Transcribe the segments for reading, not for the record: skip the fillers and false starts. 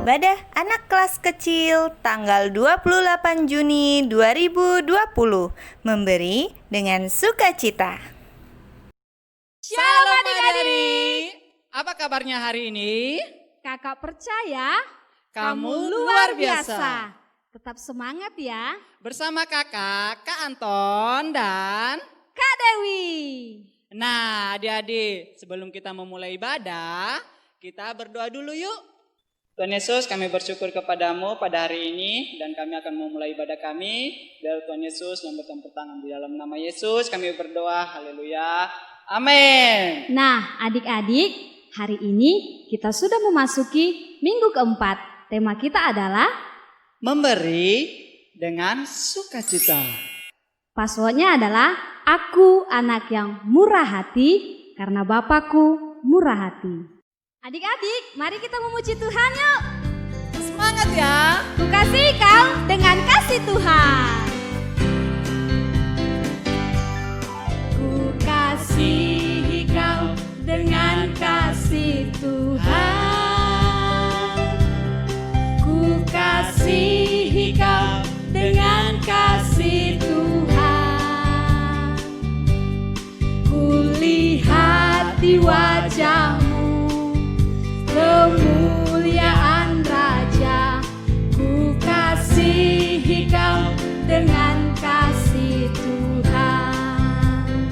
Ibadah anak kelas kecil tanggal 28 Juni 2020. Memberi dengan sukacita. Shalom adik-adik. Apa kabarnya hari ini? Kakak percaya Kamu luar biasa. Tetap semangat ya, Bersama kakak, Kak Anton dan... Kak Dewi. Nah adik-adik, sebelum kita memulai ibadah, kita berdoa dulu yuk. Tuhan Yesus, kami bersyukur kepadamu pada hari ini dan kami akan memulai ibadah kami. Biar Tuhan Yesus yang bercampur tangan di dalam nama Yesus kami berdoa, haleluya, amin. Nah adik-adik, hari ini kita sudah memasuki minggu keempat. Tema kita adalah Memberi dengan sukacita. passwordnya adalah aku anak yang murah hati karena Bapakku murah hati. Adik-adik, mari kita memuji Tuhan yuk. Semangat ya. Ku kasih kau dengan kasih Tuhan. Ku kasihi kau dengan kasih Tuhan. Ku kasihi kau dengan kasih Tuhan. Ku lihat di wajahmu kemuliaan Raja. Ku kasihi kau dengan kasih Tuhan.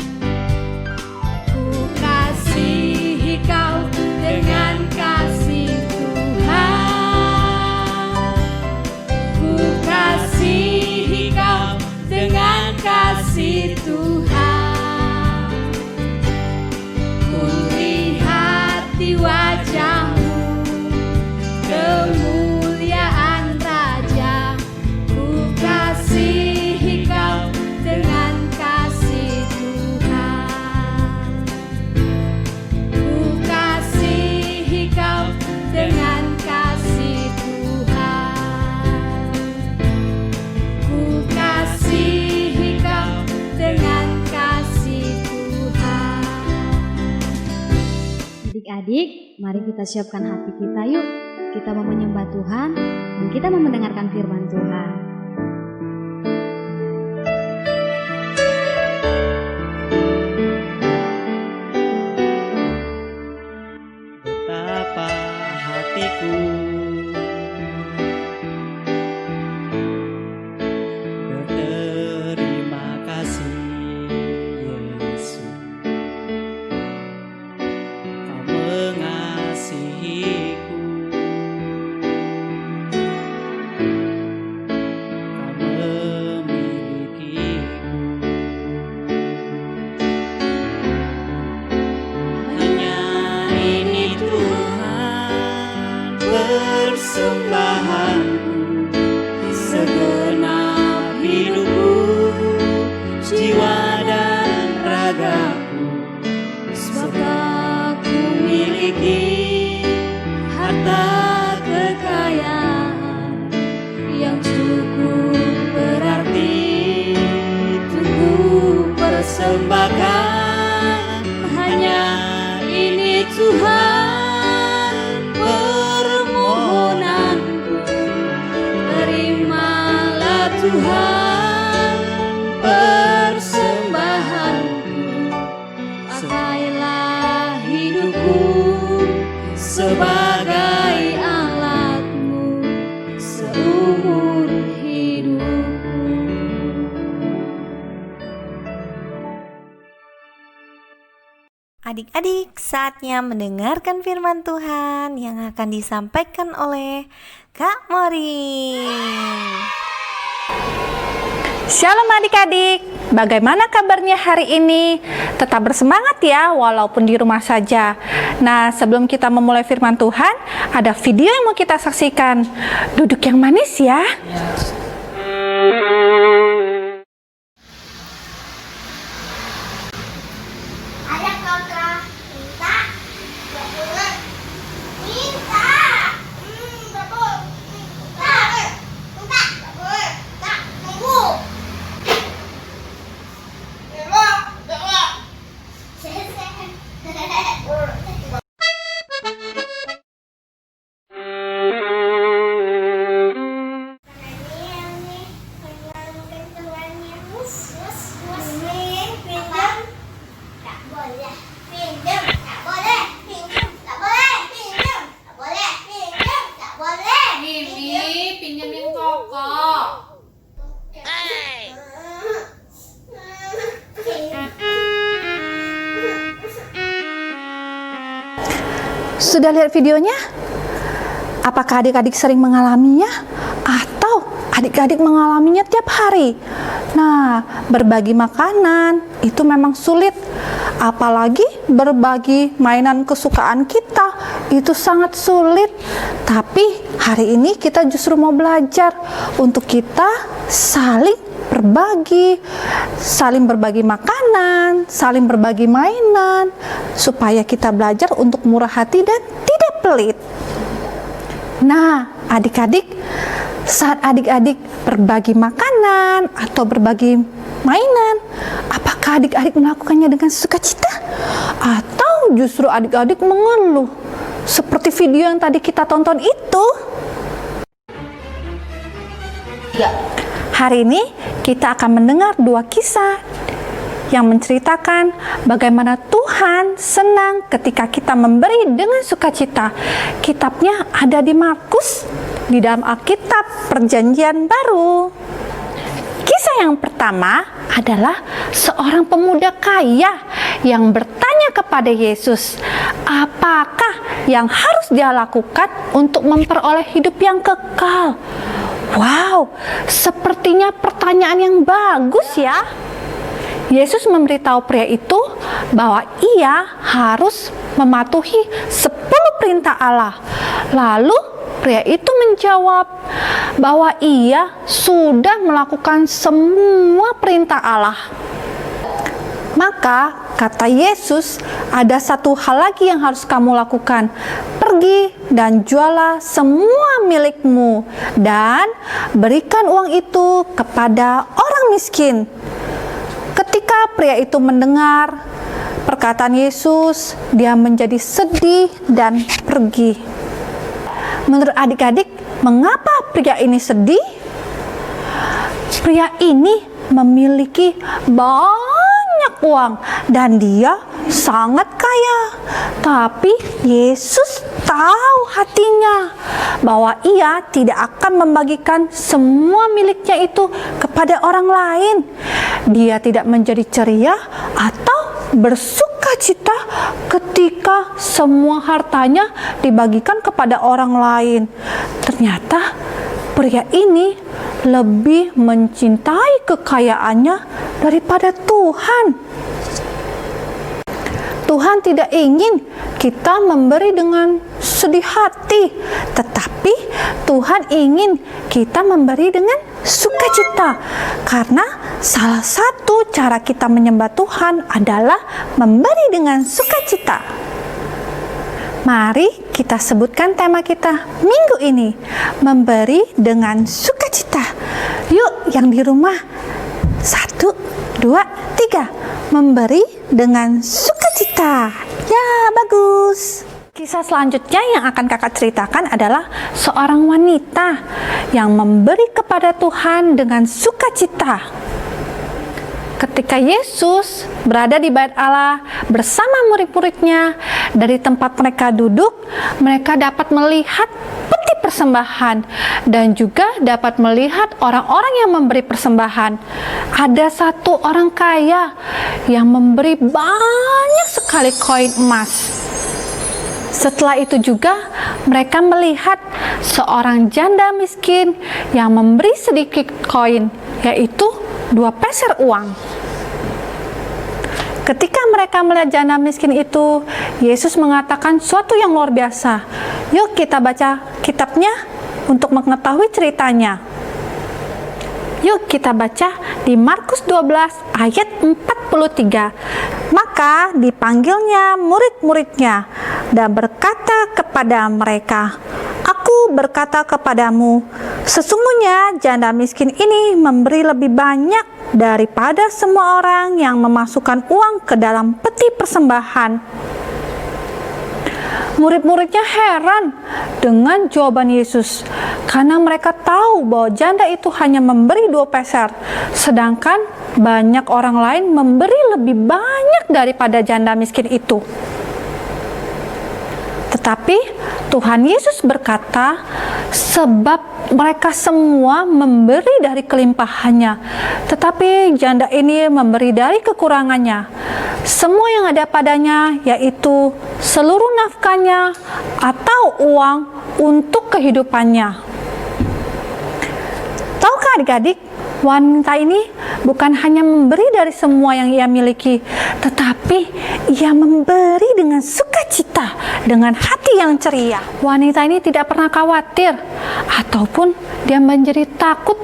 Ku kasihi kau dengan kasih Tuhan. Ku kasihi kau dengan kasih Tuhan. Ku lihat di wajahmu kemuliaan Raja. Ku kasihi kau dengan kasih Tuhan. Ku kasihi kau dengan kasih Tuhan. Ku kasihi kau dengan kasih Tuhan. Adik-adik, mari kita siapkan hati kita yuk. Kita mau menyembah Tuhan dan kita mau mendengarkan firman Tuhan. Betapa hatiku berterima kasih Yesus, Kau mengasihiku, Kau memilikiku. Hanya ini Tuhan persembahanku, segenap hidupku, jiwa dan ragaku. Sebab aku miliki harta kekayaan yang cukup berarti untuk ku persembahkan. Hanya ini Tuhan permohonanku. Terimalah Tuhan persembahanku. Pakailah hidupku sebagai alatmu seumur hidupku. Adik-adik, saatnya mendengarkan firman Tuhan yang akan disampaikan oleh Kak Mori. Shalom adik-adik, bagaimana kabarnya hari ini? Tetap bersemangat ya, walaupun di rumah saja. Nah, sebelum kita memulai firman Tuhan, ada video yang mau kita saksikan. Duduk yang manis ya. Ada kontrak minta, gak boleh minta, gak boleh minta, gak boleh, tak tunggu. Belok. Selesai. Sudah lihat videonya? Apakah adik-adik sering mengalaminya? Atau adik-adik mengalaminya tiap hari? Nah, berbagi makanan itu memang sulit. Apalagi berbagi mainan kesukaan kita, itu sangat sulit. Tapi hari ini kita justru mau belajar untuk kita saling berbagi makanan, saling berbagi mainan, supaya kita belajar untuk murah hati dan tidak pelit. Nah, adik-adik, saat adik-adik berbagi makanan atau berbagi mainan, apakah adik-adik melakukannya dengan sukacita? Atau justru adik-adik mengeluh? Seperti video yang tadi kita tonton itu. Hari ini kita akan mendengar dua kisah yang menceritakan bagaimana Tuhan senang ketika kita memberi dengan sukacita. Kitabnya ada di Markus, di dalam Alkitab Perjanjian Baru. Kisah yang pertama adalah seorang pemuda kaya yang bertanya kepada Yesus, apakah yang harus dia lakukan untuk memperoleh hidup yang kekal? Wow, sepertinya pertanyaan yang bagus ya. Yesus memberitahu pria itu bahwa ia harus mematuhi 10 perintah Allah. Lalu pria itu menjawab bahwa ia sudah melakukan semua perintah Allah. Maka kata Yesus, ada satu hal lagi yang harus kamu lakukan. Pergi dan jualah semua milikmu dan berikan uang itu kepada orang miskin. Ketika pria itu mendengar perkataan Yesus, dia menjadi sedih dan pergi. Menurut adik-adik, mengapa pria ini sedih? Pria ini memiliki banyak uang dan dia sangat kaya. Tapi Yesus tahu hatinya bahwa ia tidak akan membagikan semua miliknya itu kepada orang lain. Dia tidak menjadi ceria atau bersuka cita ketika semua hartanya dibagikan kepada orang lain. Ternyata pria ini lebih mencintai kekayaannya daripada Tuhan. Tuhan tidak ingin kita memberi dengan sedih hati, tetapi Tuhan ingin kita memberi dengan sukacita. Karena salah satu cara kita menyembah Tuhan adalah memberi dengan sukacita. Mari kita sebutkan tema kita minggu ini, memberi dengan sukacita. Yuk, yang di rumah, 1, 2, 3, memberi dengan sukacita. Ya, bagus. Kisah selanjutnya yang akan kakak ceritakan adalah seorang wanita yang memberi kepada Tuhan dengan sukacita. Ketika Yesus berada di bait Allah bersama murid-muridnya, dari tempat mereka duduk, mereka dapat melihat peti persembahan dan juga dapat melihat orang-orang yang memberi persembahan. Ada satu orang kaya yang memberi banyak sekali koin emas. Setelah itu juga mereka melihat seorang janda miskin yang memberi sedikit koin, yaitu 2 peser uang. Ketika mereka melihat janda miskin itu, Yesus mengatakan suatu yang luar biasa. Yuk kita baca kitabnya untuk mengetahui ceritanya. Yuk kita baca di Markus 12 ayat 43. Maka dipanggilnya murid-muridnya dan berkata kepada mereka, Aku berkata kepadamu, sesungguhnya janda miskin ini memberi lebih banyak daripada semua orang yang memasukkan uang ke dalam peti persembahan. Murid-muridnya heran dengan jawaban Yesus, karena mereka tahu bahwa janda itu hanya memberi 2 peser, sedangkan banyak orang lain memberi lebih banyak daripada janda miskin itu. Tetapi Tuhan Yesus berkata, sebab mereka semua memberi dari kelimpahannya, tetapi janda ini memberi dari kekurangannya. semua yang ada padanya, yaitu seluruh nafkahnya atau uang untuk kehidupannya. Tahukah adik-adik, wanita ini bukan hanya memberi dari semua yang ia miliki, tetapi ia memberi dengan sukacita, dengan hati yang ceria. Wanita ini tidak pernah khawatir ataupun dia menjadi takut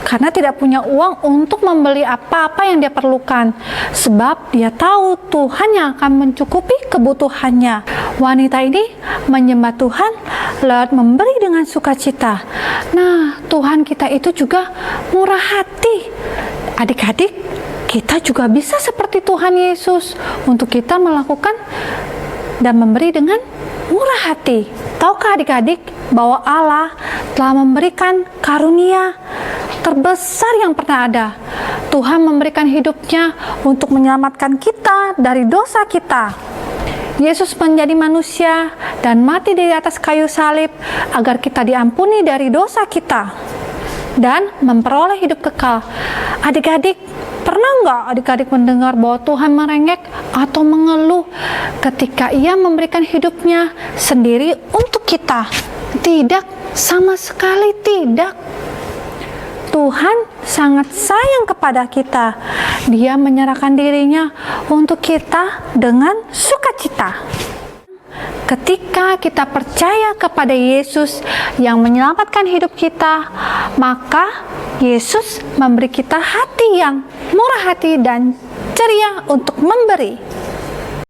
karena tidak punya uang untuk membeli apa-apa yang dia perlukan, sebab dia tahu Tuhan yang akan mencukupi kebutuhannya. Wanita ini menyembah Tuhan lewat memberi dengan sukacita. Nah, Tuhan kita itu juga murah hati. Adik-adik, kita juga bisa seperti Tuhan Yesus untuk kita melakukan dan memberi dengan murah hati. Tahukah adik-adik bahwa Allah telah memberikan karunia terbesar yang pernah ada? Tuhan memberikan hidupnya untuk menyelamatkan kita dari dosa kita. Yesus menjadi manusia dan mati di atas kayu salib agar kita diampuni dari dosa kita dan memperoleh hidup kekal. Adik-adik, pernah nggak adik-adik mendengar bahwa Tuhan merengek atau mengeluh ketika Ia memberikan hidupnya sendiri untuk kita? Tidak, sama sekali tidak. Tuhan sangat sayang kepada kita. Dia menyerahkan dirinya untuk kita dengan sukacita. Ketika kita percaya kepada Yesus yang menyelamatkan hidup kita, maka Yesus memberi kita hati yang murah hati dan ceria untuk memberi.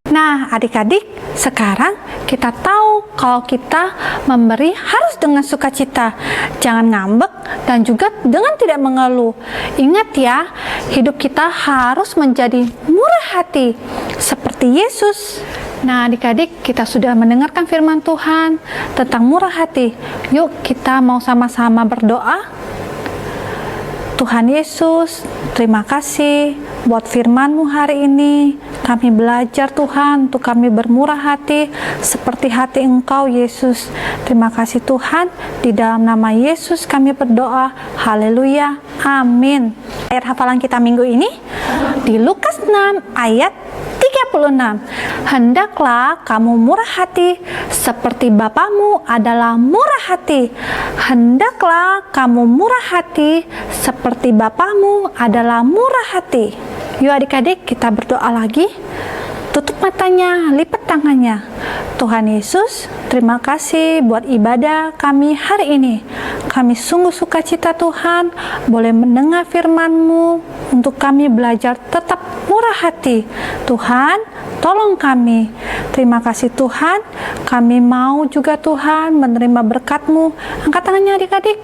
Nah, adik-adik, sekarang kita tahu kalau kita memberi harus dengan sukacita, jangan ngambek dan juga dengan tidak mengeluh. Ingat ya, hidup kita harus menjadi murah hati seperti Yesus. Nah, adik-adik, kita sudah mendengarkan firman Tuhan tentang murah hati. Yuk, kita mau sama-sama berdoa. Tuhan Yesus, terima kasih buat firman-Mu hari ini. Kami belajar Tuhan untuk kami bermurah hati seperti hati Engkau Yesus. Terima kasih Tuhan, di dalam nama Yesus kami berdoa. Haleluya, amin. Ayat hafalan kita minggu ini di Lukas 6 ayat 36. Hendaklah kamu murah hati seperti Bapamu adalah murah hati. Hendaklah kamu murah hati seperti Bapamu adalah murah hati. Yuk adik-adik, kita berdoa lagi. Tutup matanya, lipat tangannya. Tuhan Yesus, terima kasih buat ibadah kami hari ini. Kami sungguh sukacita Tuhan, boleh mendengar firman-Mu untuk kami belajar tetap murah hati. Tuhan, tolong kami. Terima kasih Tuhan, kami mau juga Tuhan menerima berkat-Mu. Angkat tangannya adik-adik.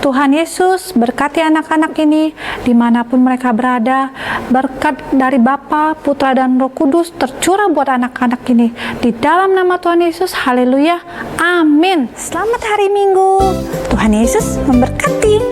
Tuhan Yesus, berkati anak-anak ini dimanapun mereka berada. Berkat dari Bapa, Putra, dan Roh Kudus tercurah buat anak-anak ini. Di dalam nama Tuhan Yesus, haleluya, amin. Selamat hari Minggu. Tuhan Yesus memberkati.